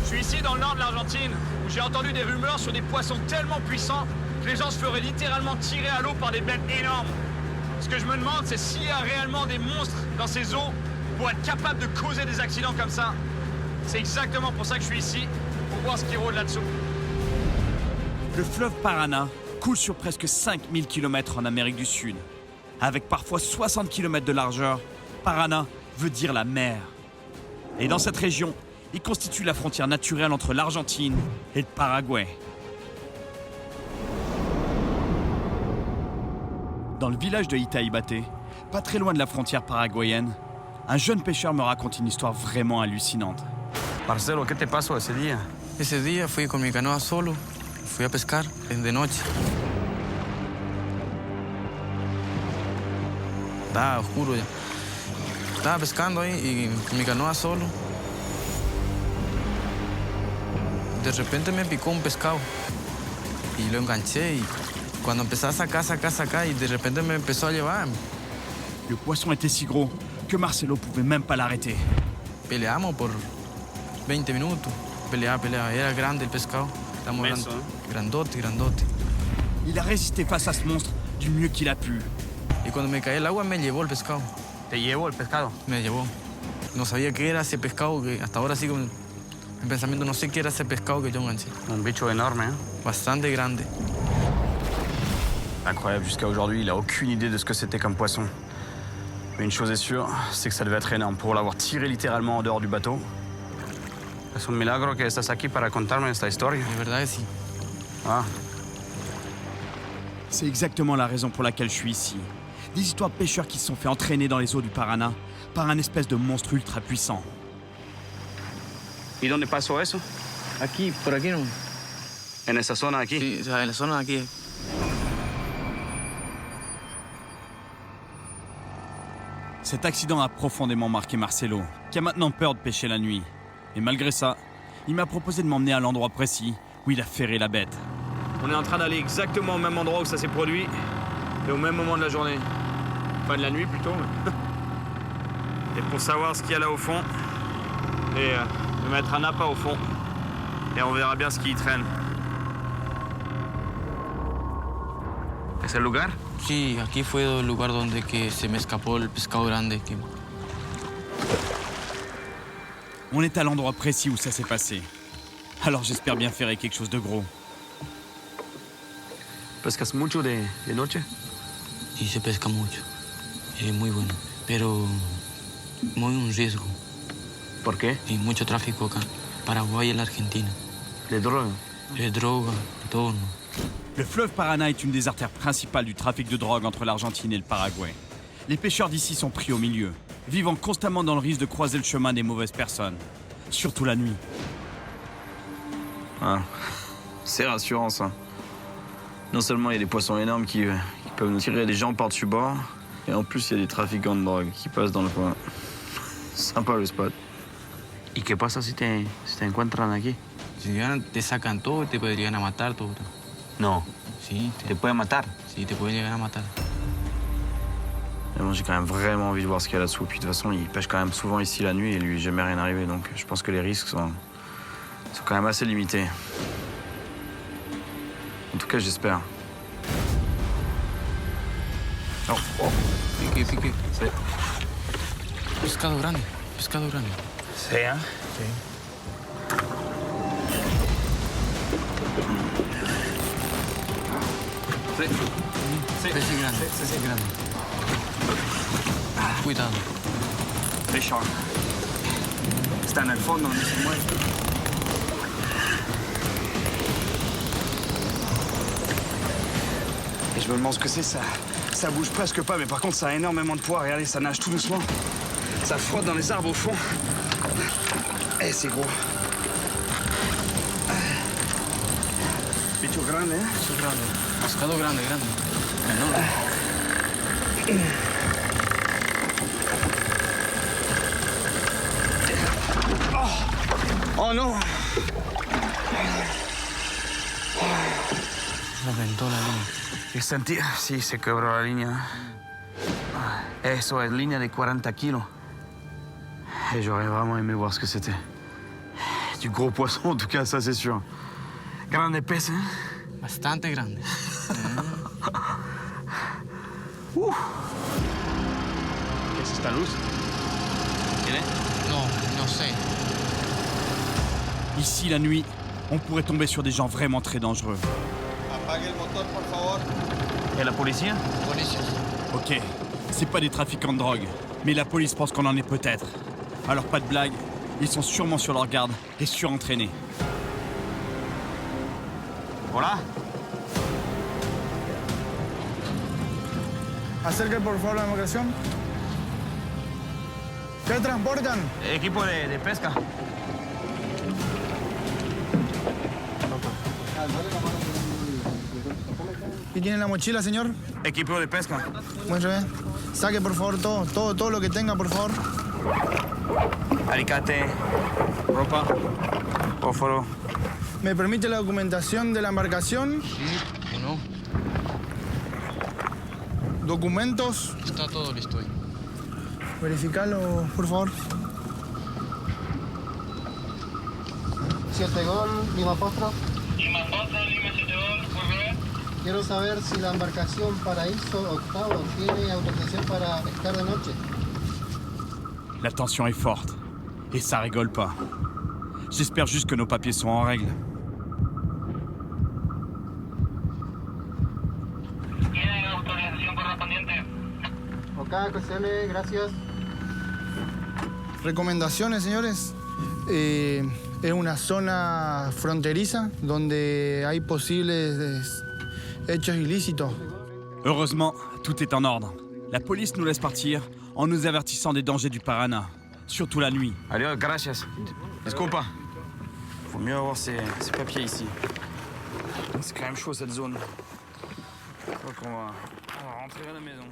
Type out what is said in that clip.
suis ici dans le nord de l'Argentine, où j'ai entendu des rumeurs sur des poissons tellement puissants que les gens se feraient littéralement tirer à l'eau par des bêtes énormes. Ce que je me demande, c'est s'il y a réellement des monstres dans ces eaux pour être capables de causer des accidents comme ça. C'est exactement pour ça que je suis ici, pour voir ce qui rôde là-dessous. Le fleuve Paraná coule sur presque 5000 km en Amérique du Sud. Avec parfois 60 km de largeur, Paraná veut dire la mer. Et dans cette région, il constitue la frontière naturelle entre l'Argentine et le Paraguay. Dans le village de Itaibate, pas très loin de la frontière paraguayenne, un jeune pêcheur me raconte une histoire vraiment hallucinante. Marcelo, ¿qué te pasó ese día? Ese día fui con mi canoa solo, fui a pescar de noche. Estaba oscuro ya. Estaba pescando ahí y con mi canoa solo. De repente me picó un pescado y lo enganché y cuando empecé a sacar y de repente me empezó a llevar. Le poisson était si gros que Marcelo pouvait même pas l'arrêter. Peleamos por 20 minutos. Peleaba. Era grande el pescado. Estamos hablando. Grandote. Il a résisté face à ce monstre du mieux qu'il a pu. Y cuando me caí el agua me llevó el pescado. ¿Te llevó el pescado? Me llevó. No sabía qué era ese pescado, que hasta ahora sigo en pensamiento, no sé qué era ese pescado que yo enganché. Un bicho énorme, hein? Bastante grande. Incroyable, jusqu'à aujourd'hui, il a aucune idée de ce que c'était comme poisson. Mais une chose est sûre, c'est que ça devait être énorme pour l'avoir tiré littéralement en dehors du bateau. Es un milagro que estás aquí para contarme esta historia. De verdad que sí. Ah, C'est exactement la raison pour laquelle je suis ici. Des histoires de pêcheurs qui se sont fait entraîner dans les eaux du Paraná par un espèce de monstre ultra puissant. ¿y dónde pasó eso? Aquí, por aquí no. En esa zona aquí. Sí, o sea, en la zona de aquí. Cet accident a profondément marqué Marcelo, qui a maintenant peur de pêcher la nuit. Et malgré ça, il m'a proposé de m'emmener à l'endroit précis où il a ferré la bête. On est en train d'aller exactement au même endroit où ça s'est produit, et au même moment de la journée. Enfin, de la nuit plutôt. Et pour savoir ce qu'il y a là au fond, et de mettre un appât au fond, et on verra bien ce qui y traîne. ¿Es el lugar? Sí, aquí fue el lugar donde que se me escapó el pescado grande. On est à l'endroit précis où ça s'est passé. Alors j'espère bien ferrer quelque chose de gros. ¿Pescas mucho de noche? Sí, se pesca mucho. Es muy bueno. Pero muy un riesgo. ¿Por qué? Y mucho tráfico acá. Paraguay y la Argentina. ¿De droga? De droga, de todo. Le fleuve Paraná est une des artères principales du trafic de drogue entre l'Argentine et le Paraguay. Les pêcheurs d'ici sont pris au milieu, vivant constamment dans le risque de croiser le chemin des mauvaises personnes. Surtout la nuit. Ah, c'est rassurant ça. Non seulement il y a des poissons énormes qui peuvent nous tirer des gens par-dessus bord, et en plus il y a des trafiquants de drogue qui passent dans le coin. Sympa le spot. ¿Y qué pasa si te encuentran aquí? Si llegan, te sacan todo y te podrían a matar todo. No, Sí, te pueden matar. sí, te pueden llegar a matar. Et moi j'ai quand même vraiment envie de voir ce qu'il y a là-dessous. Puis de toute façon il pêche quand même souvent ici la nuit et lui jamais rien arrivé. Donc je pense que les risques sont quand même assez limités. En tout cas j'espère. Oh, oh. Pique. Sí. Pescado grande. Sí, hein? Sí. Sí. Pez grande. Sí. grande. Cuidado. Pêcheur. Está en el fondo, no se mueve. Et je me demande ce que c'est ça. Ça bouge presque pas, mais par contre ça a énormément de poids. Regardez, ça nage tout doucement. Ça frotte dans les arbres au fond. Eh, c'est gros. Bicho grande, hein? Eso es grande. Pescado grande. Enorme. Oh non! Reventó la línea. ¿Qué sentí? Sí, se quebró la línea. Eso es línea de 40 kilos. Et j'aurais vraiment aimé voir ce que c'était. Du gros poisson, en tout cas, ça c'est sûr. Grande pez, hein? Bastante grande. ¿Qué es esta luz? No, no sé. Ici, la nuit, on pourrait tomber sur des gens vraiment très dangereux. ¿Y la policía? Policías. Ok, c'est pas des trafiquants de drogue, mais la police pense qu'on en est peut-être. Alors pas de blague, ils sont sûrement sur leur garde et surentraînés. Hola. Acerque por favor la embarcación. ¿Qué transportan? Equipo de pesca. ¿Y tiene la mochila, señor? Equipo de pesca. Muy bien. Saque por favor todo lo que tenga, por favor. Alicate, ropa, fósforo. ¿Me permite la documentación de la embarcación? ¿O no? ¿Documentos? Está todo listo ahí. Verificalo, por favor. 7 Gol, Lima Foxtrot. Lima 7 Gol, por favor. Quiero saber si la embarcación Paraíso Octavo tiene autorización para pescar de noche. La tension est forte, et ça rigole pas. J'espère juste que nos papiers sont en règle. Tienen autorización correspondiente. Ok, QCL, gracias. Recomendaciones, señores. Es una zona fronteriza donde hay posibles hechos ilícitos. Heureusement, tout est en ordre. La police nous laisse partir en nous avertissant des dangers du Paraná, surtout la nuit. Adiós, gracias. Disculpa. Faut mieux avoir ces papiers ici. C'est quand même chaud cette zone. Je crois qu'on va rentrer à la maison.